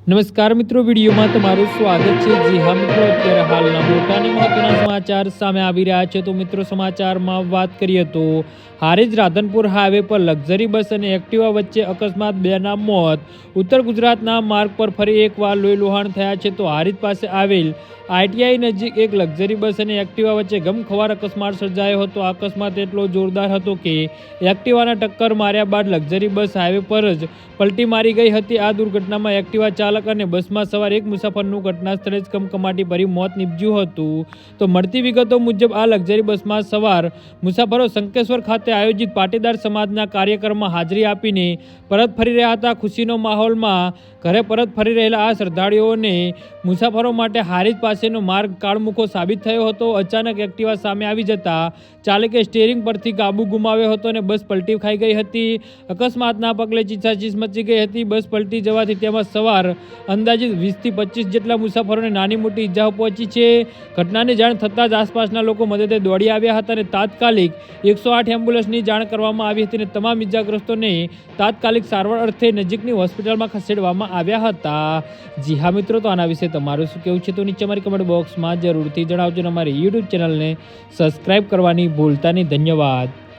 નમસ્કાર મિત્રો, વિડીયોમાં તમારું સ્વાગત છે। જી હા મિત્રો, અત્યારે હાલના મોટા અને મહત્વના સમાચાર સામે આવી રહ્યા છે। તો મિત્રો, સમાચારમાં વાત કરીએ તો હારીજ રાધનપુર હાઈવે પર લક્ઝરી બસ અને એક્ટિવા વચ્ચે અકસ્માત, 2ના મોત। ઉત્તર ગુજરાતના માર્ગ પર ફરી એકવાર લોહીલુહાણ થયા છે। તો હારીજ પાસે આવેલ ITI નજીક એક લક્ઝરી બસ અને એક્ટિવા વચ્ચે ગમખ્વાર અકસ્માત સર્જાયો હતો। આ અકસ્માત એટલો જોરદાર હતો કે એક્ટિવાના ટક્કર માર્યા બાદ લક્ઝરી બસ હાઈવે પર જ પલટી મારી ગઈ હતી। આ દુર્ઘટનામાં એક્ટિવા ચાલક અને બસમાં સવાર એક મુસાફરનું ઘટના સ્થળે જ કમકમાટી ભરી મોત નીપજ્યું હતું। તો મળતી વિગતો મુજબ આ લક્ઝરી બસમાં સવાર મુસાફરો શંકેશ્વર ખાતે આયોજિત પાટીદાર સમાજના કાર્યક્રમમાં હાજરી આપીને પરત ફરી રહ્યા હતા। ખુશીનો માહોલમાં ઘરે પરત ફરી રહેલા આ શ્રદ્ધાળુઓને મુસાફરો માટે હારીજ પાસેનો માર્ગ કાળમુખો સાબિત થયો હતો। અચાનક એક્ટિવા સામે આવી જતા ચાલકે સ્ટીયરિંગ પરથી કાબુ ગુમાવ્યો હતો અને બસ પલટી ખાઈ ગઈ હતી। અકસ્માતના પગલે ચીસાચીસ મચી ગઈ હતી। બસ પલટી જવાથી તેમાં સવાર અંદાજિત 20 થી 25 જેટલા મુસાફરોને નાની મોટી ઈજાઓ પહોંચી છે। ઘટનાની જાણ થતાં જ આસપાસના લોકો મદદે દોડી આવ્યા હતા અને તાત્કાલિક 108 એમ્બ્યુલન્સની જાણ કરવામાં આવી હતી અને તમામ ઈજાગ્રસ્તોને તાત્કાલિક સારવાર અર્થે નજીકની હોસ્પિટલમાં ખસેડવામાં આવ્યા હતા। જી હા મિત્રો, તો આના વિશે તમારું શું કહેવું છે તો નીચે અમારી કમેન્ટ બોક્સમાં જરૂરથી જણાવજો અને અમારી YouTube ચેનલને સબસ્ક્રાઇબ કરવાની ભૂલતા નહીં। ધન્યવાદ।